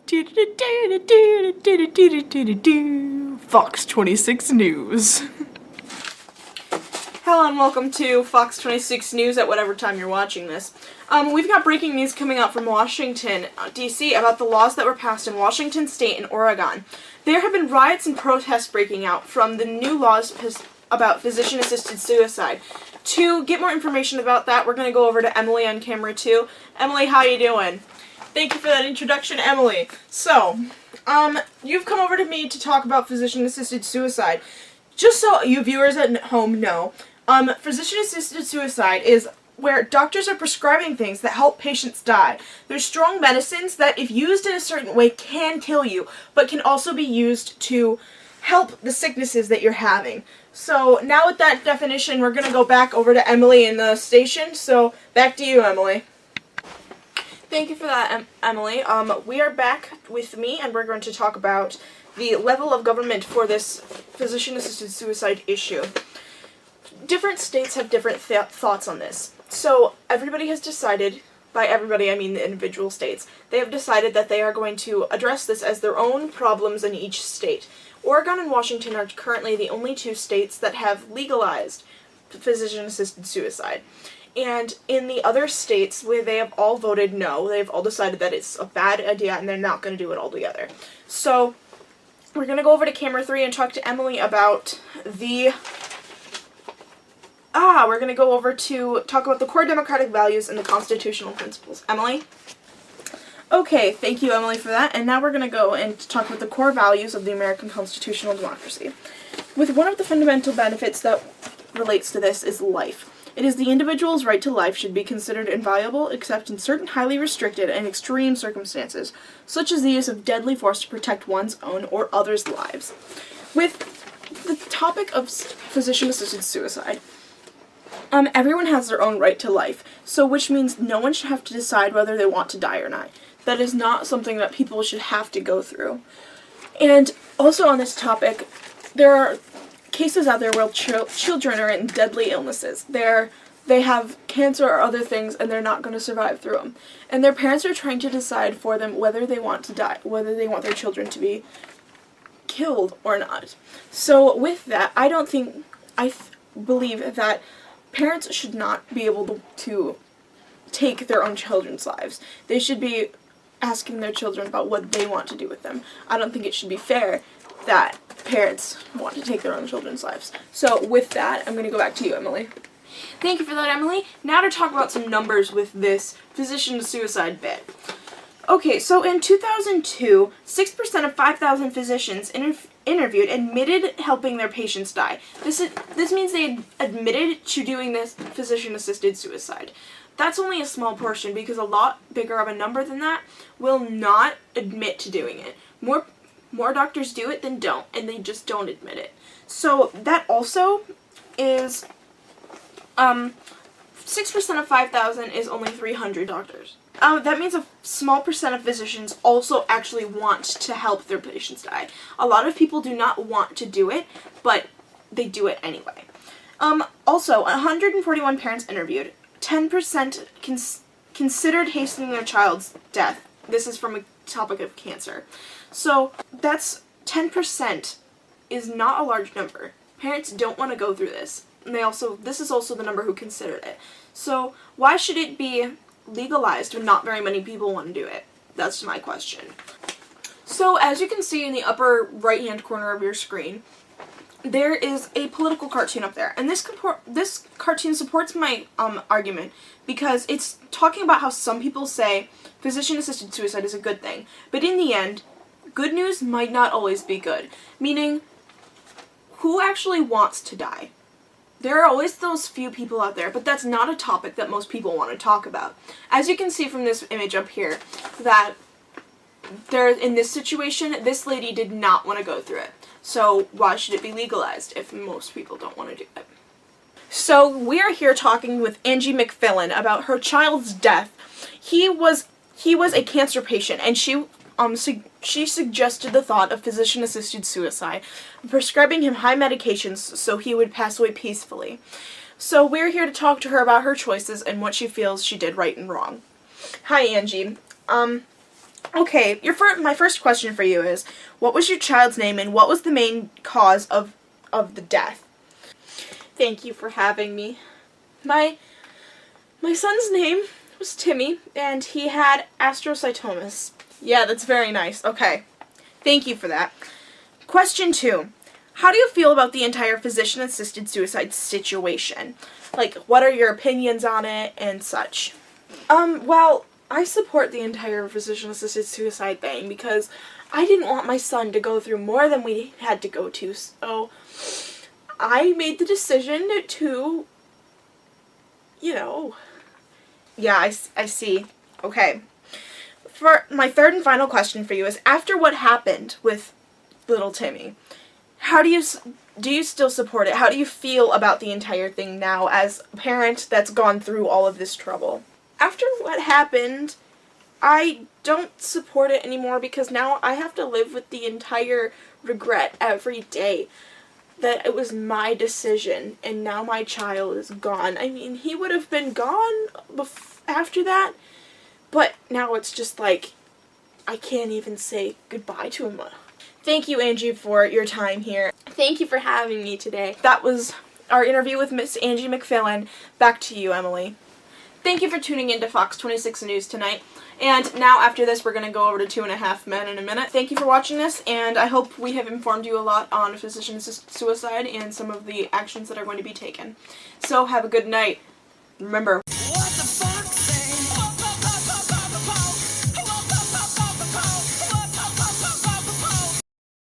Fox 26 News. Hello and welcome to Fox 26 News at whatever time you're watching this. We've got breaking news coming out from Washington, D.C. about the laws that were passed in Washington State and Oregon. There have been riots and protests breaking out from the new laws about physician-assisted suicide. To get more information about that, we're going to go over to Emily on camera 2. Emily, how you doing? Thank you for that introduction, Emily. So, you've come over to me to talk about physician-assisted suicide. Just so you viewers at home know, physician-assisted suicide is where doctors are prescribing things that help patients die. There's strong medicines that, if used in a certain way, can kill you, but can also be used to help the sicknesses that you're having. So, now with that definition, we're going to go back over to Emily in the station. So, back to you, Emily. Thank you for that, Emily. We are back with me, and we're going to talk about the level of government for this physician-assisted suicide issue. Different states have different thoughts on this. So everybody has decided, by everybody I mean the individual states, they have decided that they are going to address this as their own problems in each state. Oregon and Washington are currently the only two states that have legalized physician-assisted suicide. And in the other states where they have all voted no, they've all decided that it's a bad idea and they're not going to do it altogether. So we're going to go over to camera 3 and talk to Emily about we're going to go over to talk about the core democratic values and the constitutional principles. Emily? Okay, thank you, Emily, for that. And now we're going to go and talk about the core values of the American constitutional democracy. With one of the fundamental benefits that relates to this is life. It is the individual's right to life should be considered inviolable except in certain highly restricted and extreme circumstances, such as the use of deadly force to protect one's own or others' lives. With the topic of physician-assisted suicide, everyone has their own right to life, so which means no one should have to decide whether they want to die or not. That is not something that people should have to go through. And also on this topic, there are cases out there where children are in deadly illnesses. They have cancer or other things and they're not going to survive through them. And their parents are trying to decide for them whether they want to die, whether they want their children to be killed or not. So with that, I believe that parents should not be able to take their own children's lives. They should be asking their children about what they want to do with them. I don't think it should be fair that parents want to take their own children's lives. So with that, I'm going to go back to you, Emily. Thank you for that, Emily. Now to talk about some numbers with this physician-suicide bit. Okay, so in 2002, 6% of 5,000 physicians interviewed admitted helping their patients die. This means they admitted to doing this physician-assisted suicide. That's only a small portion because a lot bigger of a number than that will not admit to doing it. More doctors do it than don't, and they just don't admit it. So that also is 6% of 5,000 is only 300 doctors. That means a small percent of physicians also actually want to help their patients die. A lot of people do not want to do it, but they do it anyway. Also, 141 parents interviewed. 10% considered hastening their child's death. This is from a topic of cancer. So that's 10% is not a large number. Parents don't want to go through this. And this is also the number who considered it. So why should it be legalized when not very many people want to do it? That's my question. So as you can see in the upper right hand corner of your screen, there is a political cartoon up there. And this cartoon supports my argument because it's talking about how some people say physician-assisted suicide is a good thing. But in the end, good news might not always be good. Meaning, who actually wants to die? There are always those few people out there, but that's not a topic that most people want to talk about. As you can see from this image up here, that in this situation, this lady did not want to go through it. So why should it be legalized if most people don't want to do it? So we are here talking with Angie McFillan about her child's death. He was a cancer patient, and she suggested the thought of physician-assisted suicide, prescribing him high medications so he would pass away peacefully. So we're here to talk to her about her choices and what she feels she did right and wrong. Hi, Angie. Okay, my first question for you is, what was your child's name and what was the main cause of the death? Thank you for having me. My son's name was Timmy, and he had astrocytomas. Yeah, that's very nice. Okay. Thank you for that. Question 2. How do you feel about the entire physician-assisted suicide situation? Like, what are your opinions on it and such? Well, I support the entire physician-assisted suicide thing because I didn't want my son to go through more than we had to go to, so I made the decision to, Yeah, I see. Okay. For my third and final question for you is, after what happened with little Timmy, how do you still support it? How do you feel about the entire thing now as a parent that's gone through all of this trouble? After what happened, I don't support it anymore because now I have to live with the entire regret every day that it was my decision and now my child is gone. I mean, he would have been gone after that, but now it's just like I can't even say goodbye to him. Thank you, Angie, for your time here. Thank you for having me today. That was our interview with Miss Angie McFillin. Back to you, Emily. Thank you for tuning in to Fox 26 News tonight. And now after this, we're going to go over to 2.5 Men in a minute. Thank you for watching this, and I hope we have informed you a lot on physician suicide and some of the actions that are going to be taken. So have a good night. Remember,